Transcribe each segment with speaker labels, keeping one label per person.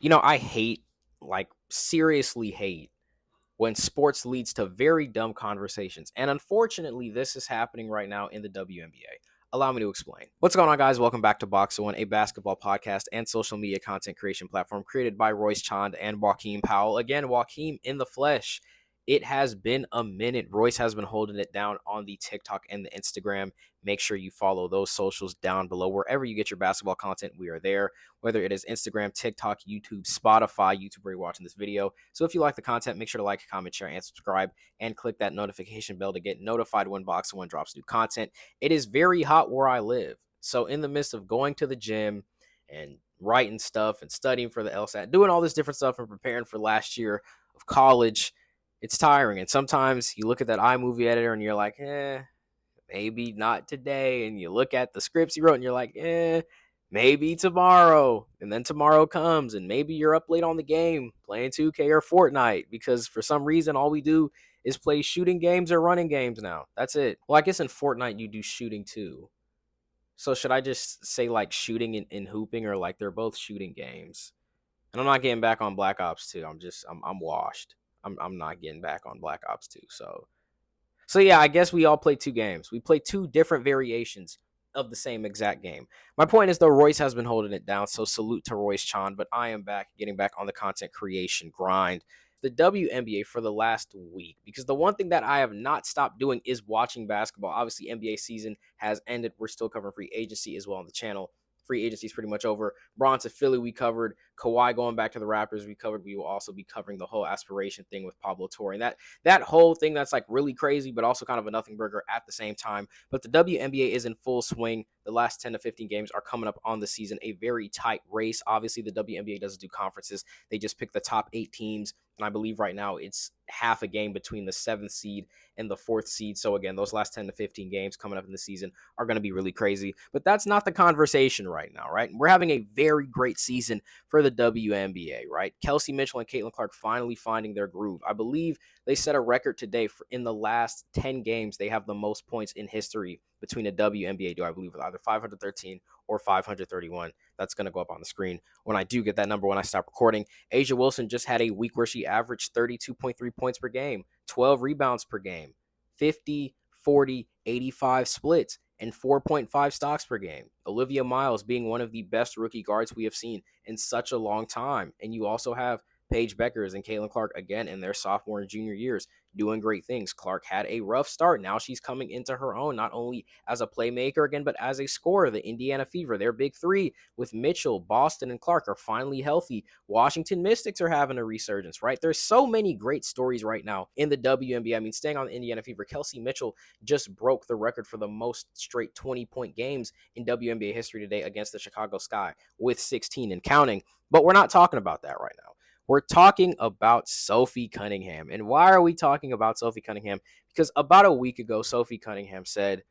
Speaker 1: I hate, like, seriously hate when sports leads to very dumb conversations. And unfortunately, this is happening right now in the WNBA. Allow me to explain. What's going on, guys? Welcome back to BoxInOne, a basketball podcast and social media content creation platform created by Royce Chand and Joaquin Powell. Again, Joaquin in the flesh. It has been a minute. Royce has been holding it down on the TikTok and the Instagram. Make sure you follow those socials down below. Wherever you get your basketball content, we are there. Whether it is Instagram, TikTok, YouTube, Spotify, YouTube, where you're watching this video. So if you like the content, make sure to like, comment, share, and subscribe, and click that notification bell to get notified when BoxInOne drops new content. It is very hot where I live. So in the midst of going to the gym and writing stuff and studying for the LSAT, doing all this different stuff and preparing for last year of college, it's tiring. And sometimes you look at that iMovie editor and you're like, maybe not today. And you look at the scripts you wrote and you're like, maybe tomorrow. And then tomorrow comes and maybe you're up late on the game playing 2K or Fortnite because for some reason all we do is play shooting games or running games now. That's it. Well, I guess in Fortnite you do shooting too. So should I just say like shooting and hooping, or like they're both shooting games? And I'm not getting back on Black Ops 2. I'm washed. I'm not getting back on Black Ops 2. So yeah, I guess we all play two games. We play two different variations of the same exact game. My point is, though, Royce has been holding it down, so salute to Royce Chand, but I am back, getting back on the content creation grind. The WNBA for the last week, because the one thing that I have not stopped doing is watching basketball. Obviously, NBA season has ended. We're still covering free agency as well on the channel. Free agency is pretty much over. Bron to Philly, we covered. Kawhi going back to the Raptors, we covered. We will also be covering the whole aspiration thing with Pablo Torre. And that whole thing that's like really crazy, but also kind of a nothing burger at the same time. But the WNBA is in full swing. The last 10 to 15 games are coming up on the season. A very tight race. Obviously, the WNBA doesn't do conferences. They just pick the top 8 teams. And I believe right now it's half a game between the 7th seed and the 4th seed. So again, those last 10 to 15 games coming up in the season are going to be really crazy. But that's not the conversation right now, right? We're having a very great season for the WNBA, right? Kelsey Mitchell and Caitlin Clark finally finding their groove. I believe they set a record today for in the last 10 games. They have the most points in history between a WNBA duo, I believe, with either 513 or 531. That's going to go up on the screen when I do get that number when I stop recording. A'ja Wilson just had a week where she averaged 32.3 points per game, 12 rebounds per game, 50, 40, 85 splits, and 4.5 stocks per game. Olivia Miles being one of the best rookie guards we have seen in such a long time. And you also have Paige Beckers and Caitlin Clark, again, in their sophomore and junior years, doing great things. Clark had a rough start. Now she's coming into her own, not only as a playmaker again, but as a scorer. The Indiana Fever, their big three with Mitchell, Boston, and Clark are finally healthy. Washington Mystics are having a resurgence, right? There's so many great stories right now in the WNBA. I mean, staying on the Indiana Fever, Kelsey Mitchell just broke the record for the most straight 20-point games in WNBA history today against the Chicago Sky with 16 and counting. But we're not talking about that right now. We're talking about Sophie Cunningham. And why are we talking about Sophie Cunningham? Because about a week ago, Sophie Cunningham said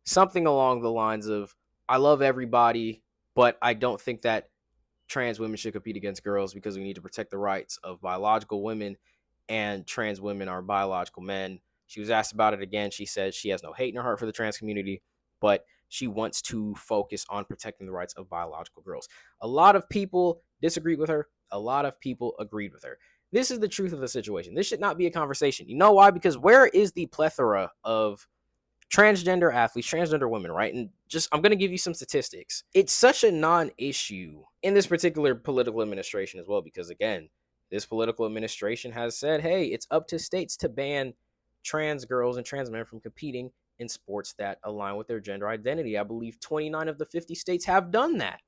Speaker 1: something along the lines of, I love everybody, but I don't think that trans women should compete against girls because we need to protect the rights of biological women, and trans women are biological men. She was asked about it again. She said she has no hate in her heart for the trans community, but she wants to focus on protecting the rights of biological girls. A lot of people disagreed with her. A lot of people agreed with her. This is the truth of the situation. This should not be a conversation. You know why? Because where is the plethora of transgender athletes, transgender women, right? And just, I'm going to give you some statistics. It's such a non-issue in this particular political administration as well, because again, this political administration has said, hey, it's up to states to ban trans girls and trans men from competing in sports that align with their gender identity. I believe 29 of the 50 states have done that,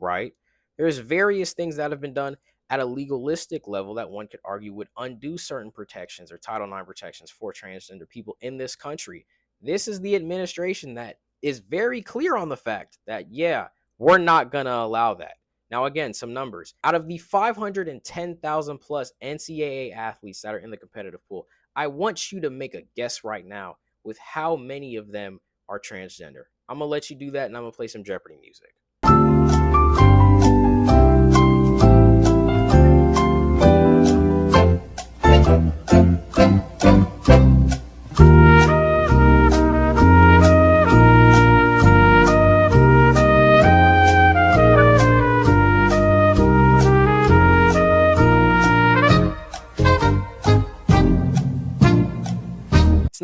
Speaker 1: right? There's various things that have been done at a legalistic level that one could argue would undo certain protections or Title IX protections for transgender people in this country. This is the administration that is very clear on the fact that, yeah, we're not going to allow that. Now, again, some numbers. Out of the 510,000 plus NCAA athletes that are in the competitive pool, I want you to make a guess right now with how many of them are transgender. I'm going to let you do that, and I'm going to play some Jeopardy music.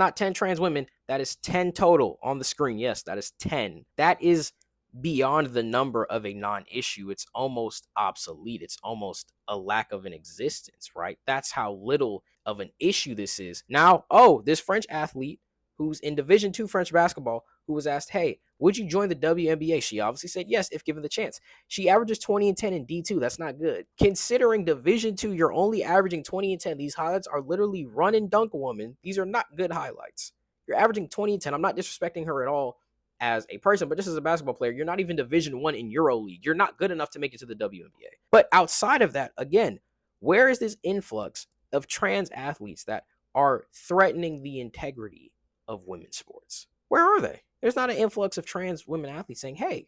Speaker 1: not 10 trans women. That is 10 total on the screen. Yes, that is 10. That is beyond the number of a non-issue. It's almost obsolete. It's almost a lack of an existence, right? That's how little of an issue this is. Now, this French athlete who's in Division II French basketball, who was asked, hey, would you join the WNBA? She obviously said yes, if given the chance. She averages 20 and 10 in D2. That's not good. Considering Division II, you're only averaging 20 and 10. These highlights are literally run and dunk woman. These are not good highlights. You're averaging 20 and 10. I'm not disrespecting her at all as a person, but just as a basketball player, you're not even Division I in EuroLeague. You're not good enough to make it to the WNBA. But outside of that, again, where is this influx of trans athletes that are threatening the integrity of women's sports? Where are they? There's not an influx of trans women athletes saying, hey,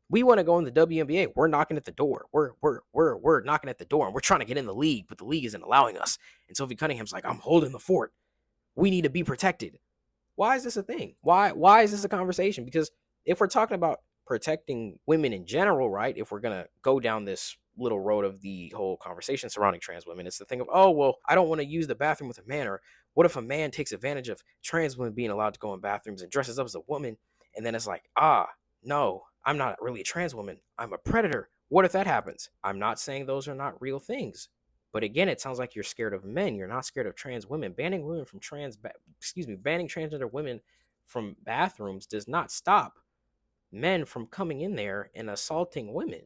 Speaker 1: we want to go in the WNBA. We're knocking at the door. We're knocking at the door and we're trying to get in the league, but the league isn't allowing us. And Sophie Cunningham's like, I'm holding the fort. We need to be protected. Why is this a thing? Why is this a conversation? Because if we're talking about protecting women in general, right? If we're going to go down this little road of the whole conversation surrounding trans women, it's the thing of, oh, well, I don't want to use the bathroom with a man, or what if a man takes advantage of trans women being allowed to go in bathrooms and dresses up as a woman? And then it's like, no, I'm not really a trans woman. I'm a predator. What if that happens? I'm not saying those are not real things. But again, it sounds like you're scared of men. You're not scared of trans women. Banning transgender women from bathrooms does not stop men from coming in there and assaulting women.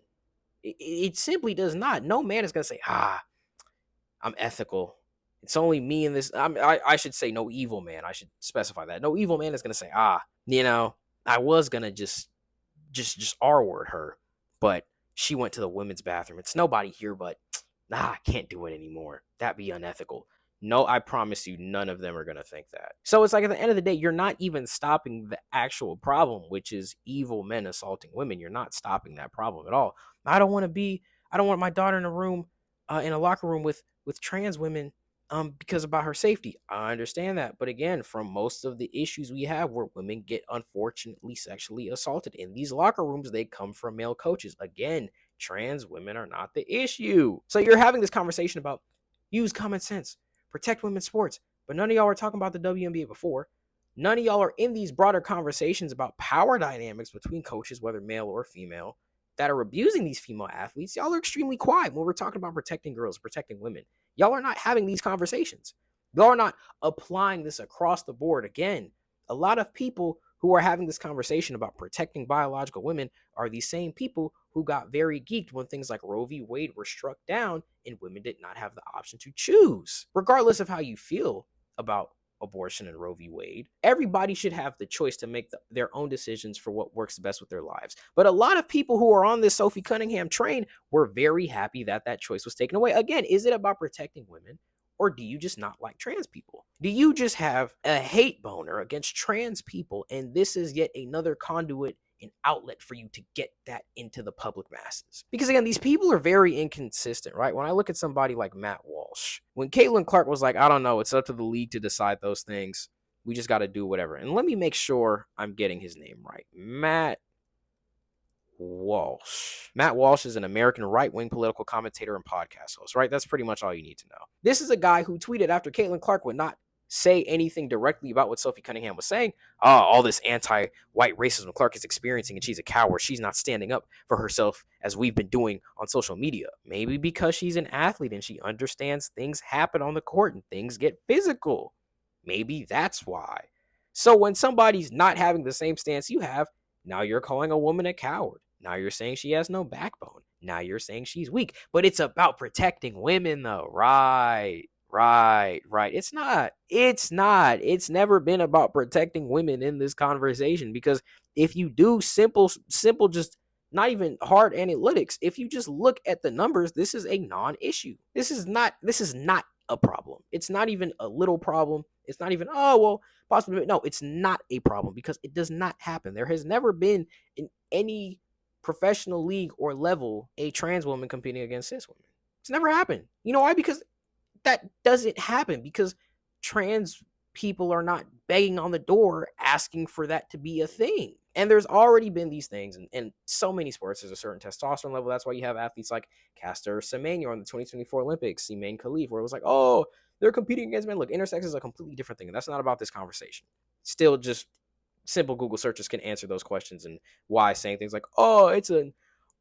Speaker 1: It simply does not. No man is going to say, I'm ethical. It's only me in this. I should say no evil man. I should specify that. No evil man is going to say, I was going to just R-word her, but she went to the women's bathroom. It's nobody here, but I can't do it anymore. That'd be unethical. No, I promise you, none of them are going to think that. So it's like at the end of the day, you're not even stopping the actual problem, which is evil men assaulting women. You're not stopping that problem at all. I don't want my daughter in a room, in a locker room with trans women, because about her safety. I understand that. But again, from most of the issues we have where women get unfortunately sexually assaulted in these locker rooms, they come from male coaches. Again, trans women are not the issue. So you're having this conversation about use common sense, protect women's sports, but none of y'all are talking about the WNBA before. None of y'all are in these broader conversations about power dynamics between coaches, whether male or female, that are abusing these female athletes. Y'all are extremely quiet when we're talking about protecting girls, protecting women. Y'all are not having these conversations. Y'all are not applying this across the board. Again, a lot of people who are having this conversation about protecting biological women are the same people who got very geeked when things like Roe v. Wade were struck down and women did not have the option to choose. Regardless of how you feel about abortion and Roe v. Wade, everybody should have the choice to make their own decisions for what works best with their lives. But a lot of people who are on this Sophie Cunningham train were very happy that that choice was taken away. Again, is it about protecting women? Or do you just not like trans people? Do you just have a hate boner against trans people? And this is yet another conduit and outlet for you to get that into the public masses. Because again, these people are very inconsistent, right? When I look at somebody like Matt Walsh, when Caitlin Clark was like, I don't know, it's up to the league to decide those things. We just got to do whatever. And let me make sure I'm getting his name right. Matt Walsh. Matt Walsh is an American right-wing political commentator and podcast host, right? That's pretty much all you need to know. This is a guy who tweeted after Caitlin Clark would not say anything directly about what Sophie Cunningham was saying. All this anti-white racism Clark is experiencing, and she's a coward. She's not standing up for herself as we've been doing on social media. Maybe because she's an athlete and she understands things happen on the court and things get physical. Maybe that's why. So when somebody's not having the same stance you have, now you're calling a woman a coward. Now you're saying she has no backbone. Now you're saying she's weak. But it's about protecting women, though. Right. It's not. It's never been about protecting women in this conversation, because if you do simple, just not even hard analytics, if you just look at the numbers, this is a non-issue. This is not a problem. It's not even a little problem. It's not even, possibly. No, it's not a problem, because it does not happen. There has never been in any professional league or level a trans woman competing against cis women. It's never happened. You know why? Because that doesn't happen, because trans people are not begging on the door asking for that to be a thing. And there's already been these things in so many sports. There's a certain testosterone level. That's why you have athletes like Caster Semenya on the 2024 Olympics, Simaine Khalif, where it was like, they're competing against men. Look, intersex is a completely different thing, and that's not about this conversation. Still, just simple Google searches can answer those questions and why saying things like, oh, it's an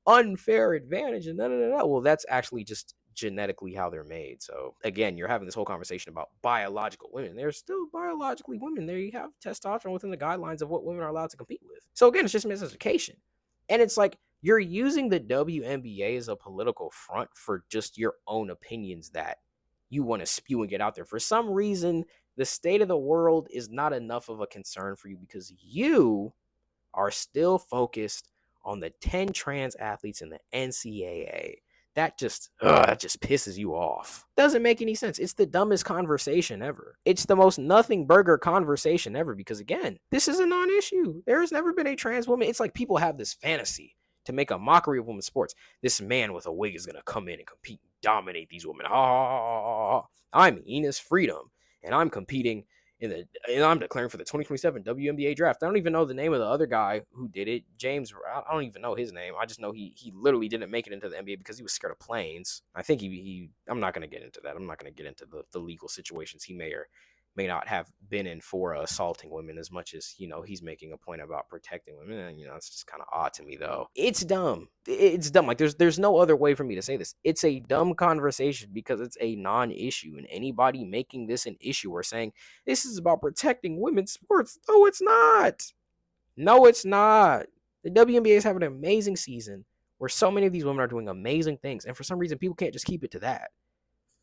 Speaker 1: unfair advantage and no. Well, that's actually just genetically how they're made. So again, you're having this whole conversation about biological women. They're still biologically women. They have testosterone within the guidelines of what women are allowed to compete with. So again, it's just miseducation. And it's like you're using the WNBA as a political front for just your own opinions that you want to spew and get out there. For some reason, the state of the world is not enough of a concern for you because you are still focused on the 10 trans athletes in the NCAA. That just pisses you off. Doesn't make any sense. It's the dumbest conversation ever. It's the most nothing burger conversation ever because, again, this is a non-issue. There has never been a trans woman. It's like people have this fantasy to make a mockery of women's sports. This man with a wig is going to come in and compete and dominate these women. I'm Enos Freedom, and I'm competing and I'm declaring for the 2027 WNBA draft. I don't even know the name of the other guy who did it. James, I don't even know his name. I just know he literally didn't make it into the NBA because he was scared of planes. I think I'm not going to get into that. I'm not going to get into the legal situations he may or may not have been in for assaulting women as much as, he's making a point about protecting women. And, it's just kind of odd to me, though. It's dumb. It's dumb. Like, there's no other way for me to say this. It's a dumb conversation because it's a non-issue. And anybody making this an issue or saying, this is about protecting women's sports. No, it's not. No, it's not. The WNBA is having an amazing season where so many of these women are doing amazing things. And for some reason, people can't just keep it to that.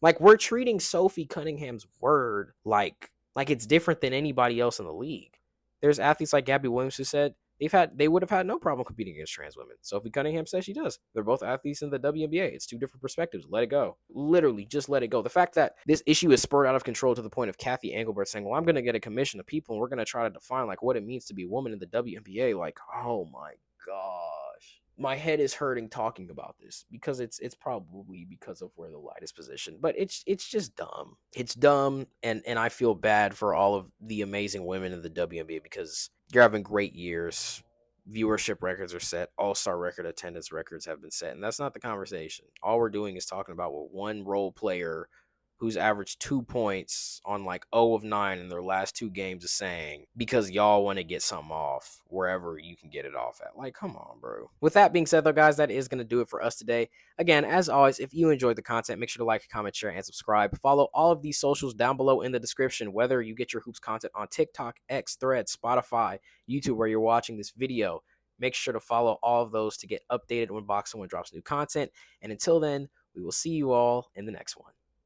Speaker 1: Like, we're treating Sophie Cunningham's word like it's different than anybody else in the league. There's athletes like Gabby Williams who said they would have had no problem competing against trans women. Sophie Cunningham says she does. They're both athletes in the WNBA. It's two different perspectives. Let it go. Literally, just let it go. The fact that this issue is spurred out of control to the point of Kathy Engelbert saying, well, I'm going to get a commission of people and we're going to try to define like what it means to be a woman in the WNBA. Like, oh my gosh. My head is hurting talking about this because it's probably because of where the light is positioned, but it's just dumb. It's dumb, and I feel bad for all of the amazing women in the WNBA because you're having great years. Viewership records are set. All-star record attendance records have been set, and that's not the conversation. All we're doing is talking about what one role player who's averaged 2 points on like 0 of 9 in their last 2 games is saying because y'all want to get something off wherever you can get it off at. Like, come on, bro. With that being said, though, guys, that is going to do it for us today. Again, as always, if you enjoyed the content, make sure to like, comment, share, and subscribe. Follow all of these socials down below in the description, whether you get your hoops content on TikTok, X, Threads, Spotify, YouTube, where you're watching this video. Make sure to follow all of those to get updated when BoxInOne drops new content. And until then, we will see you all in the next one.